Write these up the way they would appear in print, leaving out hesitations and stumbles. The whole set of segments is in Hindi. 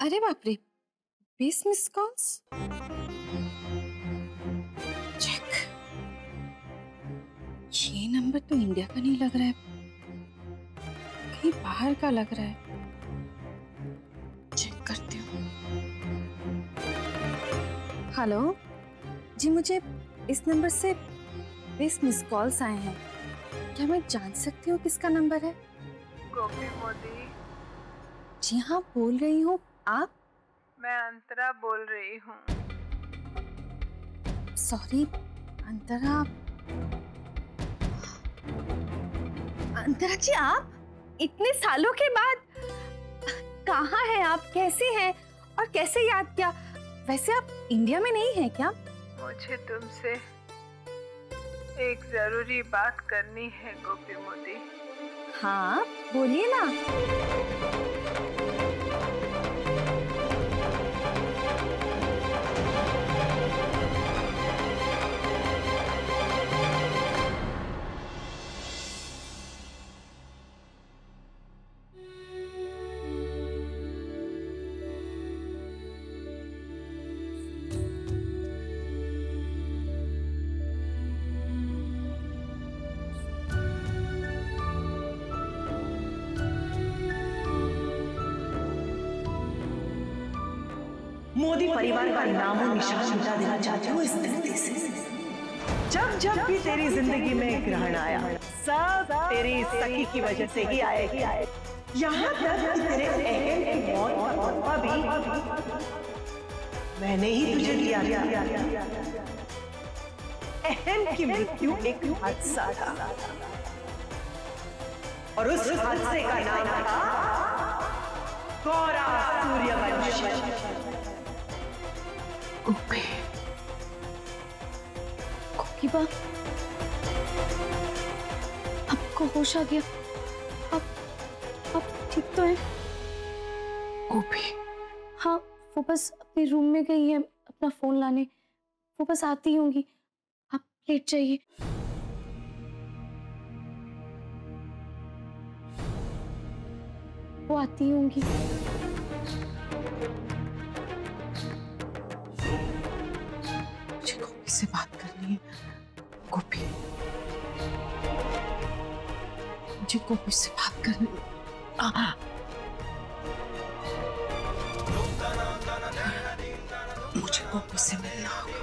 अरे बाप रे, 20 मिस कॉल्स। चेक। ये नंबर तो इंडिया का नहीं लग रहा है, कहीं बाहर का लग रहा है। चेक करती हूँ। हेलो जी, मुझे इस नंबर से 20 मिस कॉल्स आए हैं। क्या मैं जान सकती हूँ किसका नंबर है? गोपी मोदी। जी हाँ, बोल रही हूँ। आप? मैं अंतरा बोल रही हूँ। सॉरी अंतरा। अंतरा जी, आप इतने सालों के बाद कहाँ हैं आप? कैसे हैं और कैसे याद किया? वैसे आप इंडिया में नहीं हैं क्या? मुझे तुमसे एक जरूरी बात करनी है गोपी मोदी। हाँ बोलिए ना। मोदी परिवार का नामो निशान मिटा देना चाहती हूँ इस धरती से। जब जब भी तेरी जिंदगी में ग्रहण आया, सब तेरी सखी की वजह से ही आए। यहाँ तक कि तेरे अहम की मौत का मौका भी मैंने ही तुझे दिया। अहम की मृत्यु एक हादसा था और उस हादसे का नाम था गौरा सूर्यवंशी। गोपी, गोपी बा, आपको होश आ गया? आप ठीक तो है? गोपी? हाँ, वो बस अपने रूम में गई है अपना फोन लाने। वो बस आती होंगी, आप लेट जाइए। वो आती होंगी। मुझे गोपी से बात करनी है। गोपी, मुझे गोपी से बात करनी है। मुझे गोपी से मिलना होगा।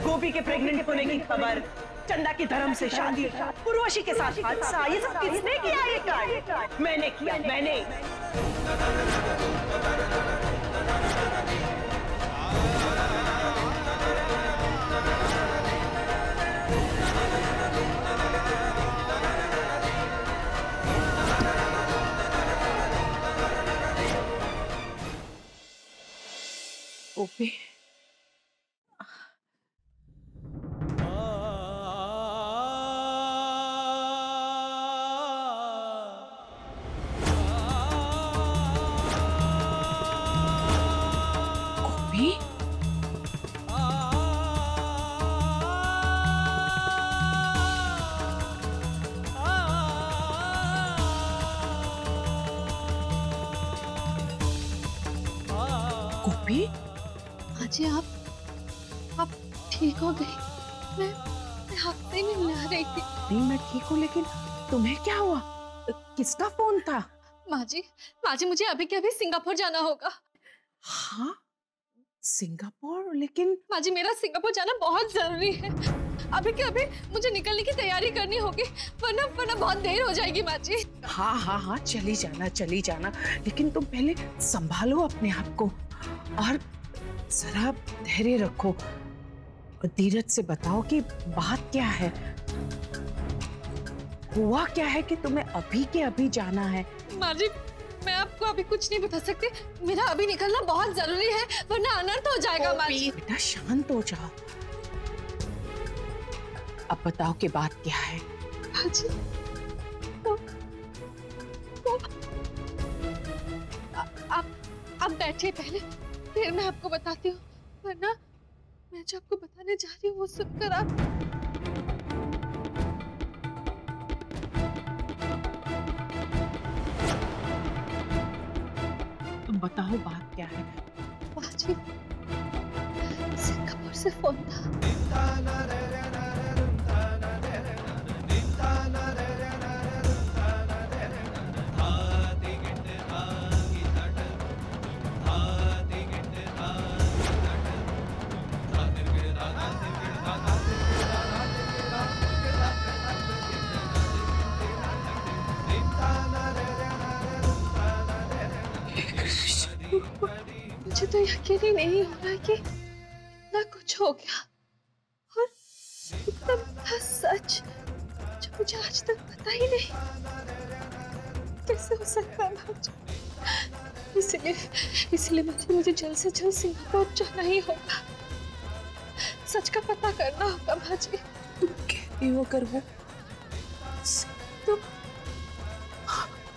गोपी के प्रेग्नेंट होने की खबर, चंदा की धर्म से शादी, उर्वशी के साथ हादसा, ये सब किसने किया? ये कांड मैंने किया, मैंने। गोपी, गोपी? अजय, आप ठीक हो गई? मैं आपसे मिलने आ रही थी। नहीं, मैं ठीक हूँ, लेकिन तुम्हें क्या हुआ? किसका फोन था? माँ जी, मुझे अभी के अभी सिंगापुर जाना होगा। हाँ, सिंगापुर? लेकिन माँ जी, मेरा सिंगापुर जाना बहुत जरूरी है। अभी के अभी मुझे निकलने की तैयारी करनी होगी, वरना बहुत देर हो जाएगी माँ जी। हाँ हाँ हाँ, चली जाना, लेकिन तुम पहले संभालो अपने आप को और जरा धैर्य रखो और धीरज से बताओ कि बात क्या है, हुआ क्या है कि तुम्हें अभी के अभी जाना है। माँ जी, मैं आपको अभी कुछ नहीं बता सकती, मेरा अभी निकलना बहुत जरूरी है, वरना अनर्थ हो जाएगा माँ जी। बेटा शांत हो जाओ, अब बताओ कि बात क्या है। माँ जी, आप बैठिए पहले, फिर मैं आपको बताती हूँ, वरना मैं जो आपको बताने जा रही हूँ वो सुनकर आप। तुम बताओ बात क्या है? बाजी, सिंगापुर से फोन था। मुझे तो यकीन ही नहीं हो रहा कि इतना कुछ हो गया और इतना बड़ा सच जो मुझे आज तक पता ही नहीं। कैसे हो सकता है भाजी? इसलिए मुझे जल्द से जल्द सिंगापुर जाना ही होगा। सच का पता करना होगा भाजी। तुम कहती हो अगर वो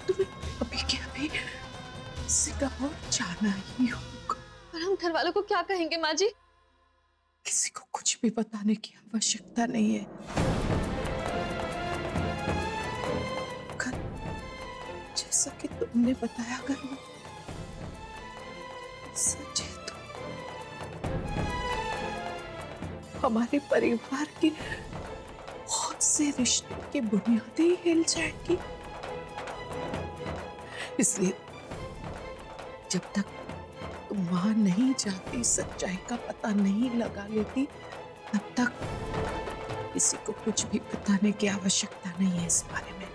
तुम्हें अभी के अभी सिंगापुर जाना ही होगा। और हम घर वालों को क्या कहेंगे माँ जी? किसी को कुछ भी बताने की आवश्यकता नहीं है। अगर जैसा कि तुमने बताया, अगर वो सच है तो हमारे परिवार की बहुत से रिश्तों की बुनियादें ही हिल जाएगी। इसलिए जब तक तुम वहां नहीं जाती, सच्चाई का पता नहीं लगा लेती, तब तक किसी को कुछ भी बताने की आवश्यकता नहीं है इस बारे में।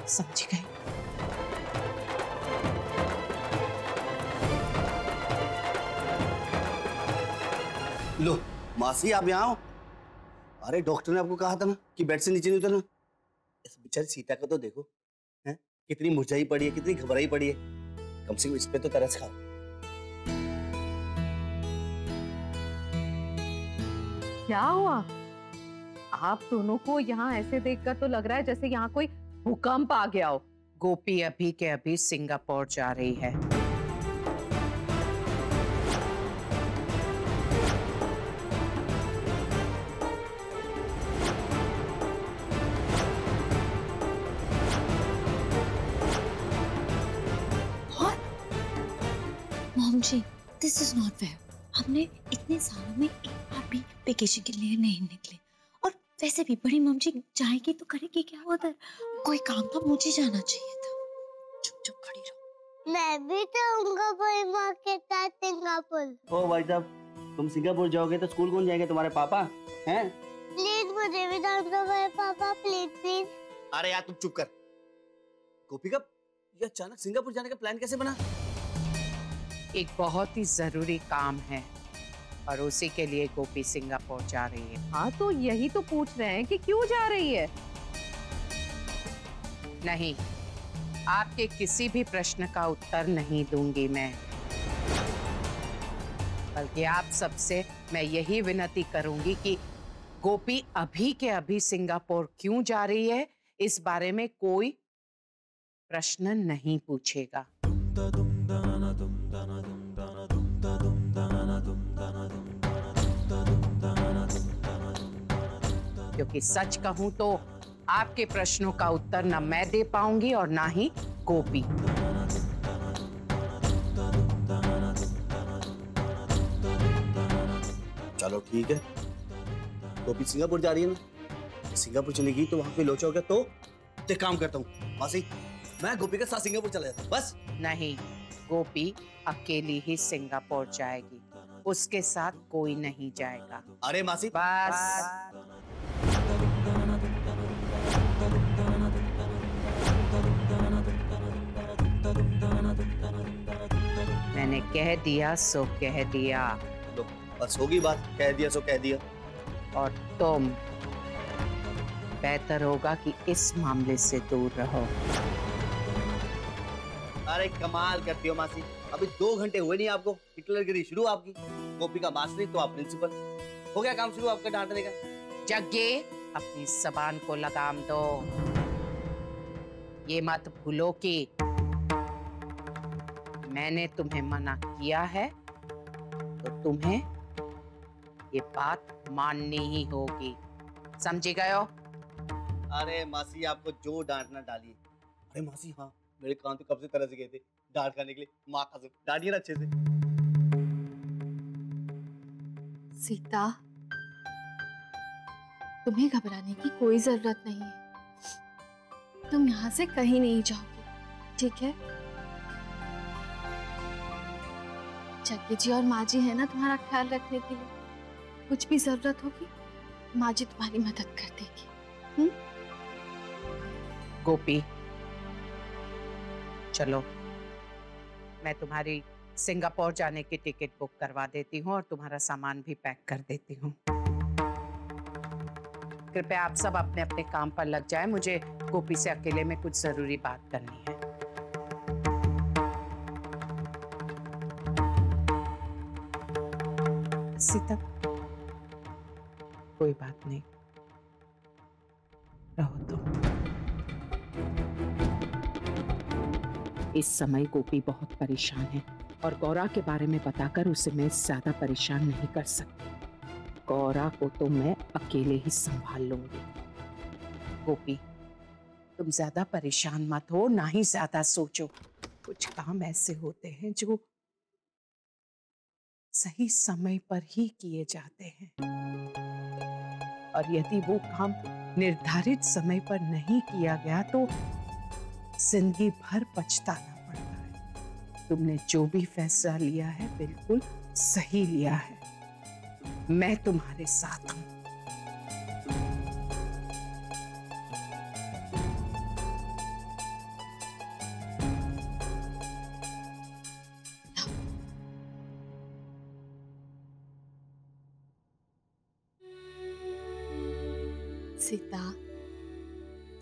समझ गई? लो मासी, आप यहाँ आओ। अरे डॉक्टर ने आपको कहा था ना कि बेड से नीचे नहीं उतरना। इस बेचारी सीता को तो देखो, हैं? कितनी मुरझाई पड़ी है, कितनी घबराई पड़ी है। कम से कम इस पे तो तरस खाओ। क्या हुआ? आप दोनों को यहाँ ऐसे देखकर तो लग रहा है जैसे यहाँ कोई भूकंप आ गया हो। गोपी अभी के अभी सिंगापुर जा रही है। Mom ji, this is not fair. हमने इतने सालों में एक बार भी वेकेशन के लिए नहीं निकले, और वैसे भी बड़ी मॉम जी जाएगी तो करेगी क्या उधर? कोई काम था, मुझे जाना चाहिए था। चुप चुप खड़ी रहो। मैं भी जाऊंगा बड़ी माँ के साथ सिंगापुर। ओ भाई साहब, तुम सिंगापुर जाओगे तो स्कूल कौन जाएंगे? तुम्हारे पापा हैं? प्लीज मुझे भी जाने दो मेरे पापा, प्लीज प्लीज। अरे यार तुम चुप कर। गोपी का ये अचानक सिंगापुर जाने का प्लान कैसे बना? एक बहुत ही जरूरी काम है और उसी के लिए गोपी सिंगापुर जा रही है। हाँ, तो यही तो पूछ रहे हैं कि क्यों जा रही है। नहीं, आपके किसी भी प्रश्न का उत्तर नहीं दूंगी मैं, बल्कि आप सबसे मैं यही विनती करूंगी कि गोपी अभी के अभी सिंगापुर क्यों जा रही है, इस बारे में कोई प्रश्न नहीं पूछेगा। क्योंकि सच कहूं तो आपके प्रश्नों का उत्तर न मैं दे पाऊंगी और ना ही गोपी। चलो ठीक है, गोपी सिंगापुर जा रही है ना, सिंगापुर चलेगी तो वहां पे लोचा होगा। तो एक काम करता हूँ मासी, मैं गोपी के साथ सिंगापुर चला जाता हूँ। बस नहीं, गोपी अकेली ही सिंगापुर जाएगी, उसके साथ कोई नहीं जाएगा। अरे मासी बस। मैंने कह दिया सो कह दिया। लो बस होगी बात, कह दिया सो कह दिया। और तुम बेहतर होगा कि इस मामले से दूर रहो। अरे कमाल करती हो मासी, अभी 2 घंटे हुए नहीं आपको, हिटलरगिरी शुरू आपकी। गोपी का मास्टरी तो आप प्रिंसिपल, हो गया काम शुरू आपका डांटने का। जग्गे, अपनी जबान को लगाम दो। ये मत भूलो कि मैंने तुम्हें मना किया है तो तुम्हें ये बात माननी ही होगी, समझी गए हो? अरे मासी आपको जो डांटना डालिए। अरे मासी हाँ, मेरे कान तो कब से तरस गए थे डांट खाने के लिए। माँ कसम डांटिए ना अच्छे से। सीता, तुम्हें घबराने की कोई जरूरत नहीं है। तुम यहाँ से कहीं नहीं जाओगे, ठीक है? जग्गी जी और माँ जी है ना तुम्हारा ख्याल रखने के लिए। कुछ भी जरूरत होगी माँ जी तुम्हारी मदद कर देगी। गोपी चलो, मैं तुम्हारी सिंगापुर जाने की टिकट बुक करवा देती हूँ और तुम्हारा सामान भी पैक कर देती हूँ। कृपया आप सब अपने अपने काम पर लग जाएं, मुझे गोपी से अकेले में कुछ जरूरी बात करनी है। सीता, कोई बात नहीं, रहो तो। इस समय गोपी बहुत परेशान है और गौरा के बारे में बताकर उसे मैं ज्यादा परेशान नहीं कर सकती। गौरा को तो मैं अकेले ही संभाल लूंगी। गोपी, तुम ज्यादा परेशान मत हो, ना ही ज्यादा सोचो। कुछ काम ऐसे होते हैं जो सही समय पर ही किए जाते हैं, और यदि वो काम निर्धारित समय पर नहीं किया गया तो जिंदगी भर पछताना पड़ता है। तुमने जो भी फैसला लिया है बिल्कुल सही लिया है। मैं तुम्हारे साथ हूं। सीता,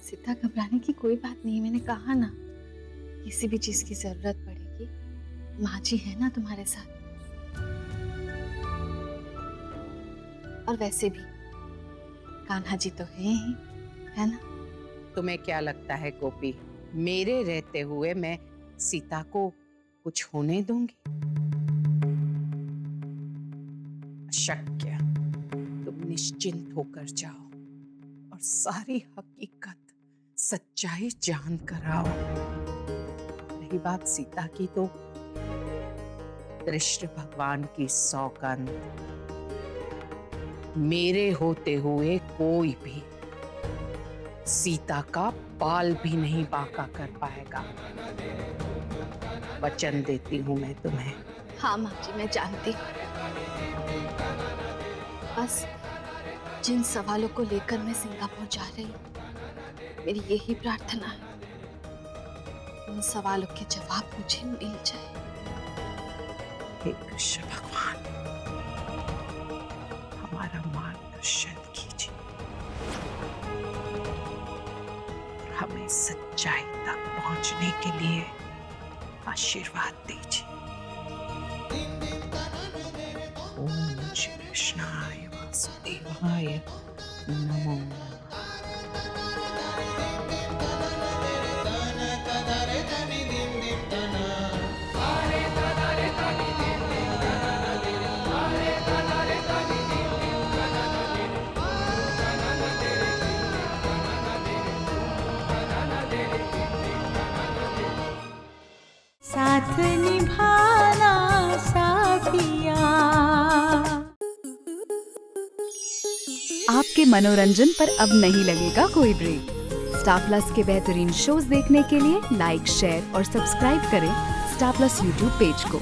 सीता घबराने की कोई बात नहीं। मैंने कहा ना, किसी भी चीज की जरूरत पड़ेगी माँ जी है ना तुम्हारे साथ। और वैसे भी कान्हा जी तो हैं ही, है ना? तुम्हें क्या लगता है गोपी, मेरे रहते हुए मैं सीता को कुछ होने दूंगी? अशक्य। तुम निश्चिंत होकर जाओ और सारी हकीकत, सच्चाई जान कर आओ। रही बात सीता की, तो कृष्ण भगवान की सौगंध, मेरे होते हुए कोई भी सीता का बाल भी नहीं बांका कर पाएगा। वचन देती हूं मैं तुम्हें। हाँ माँ जी, मैं जानती हूँ। बस जिन सवालों को लेकर मैं सिंगापुर जा रही हूँ, मेरी यही प्रार्थना है, उन सवालों के जवाब मुझे मिल जाए। हे कृष्ण भगवान, हमारा मार्गदर्शन कीजिए, हमें सच्चाई तक पहुंचने के लिए आशीर्वाद दीजिए। ओम श्री कृष्णाय वासुदेवाय नमो नमः। साथ निभाना साथिया। आपके मनोरंजन पर अब नहीं लगेगा कोई ब्रेक। स्टार प्लस के बेहतरीन शोज देखने के लिए लाइक, शेयर और सब्सक्राइब करें स्टार प्लस यूट्यूब पेज को।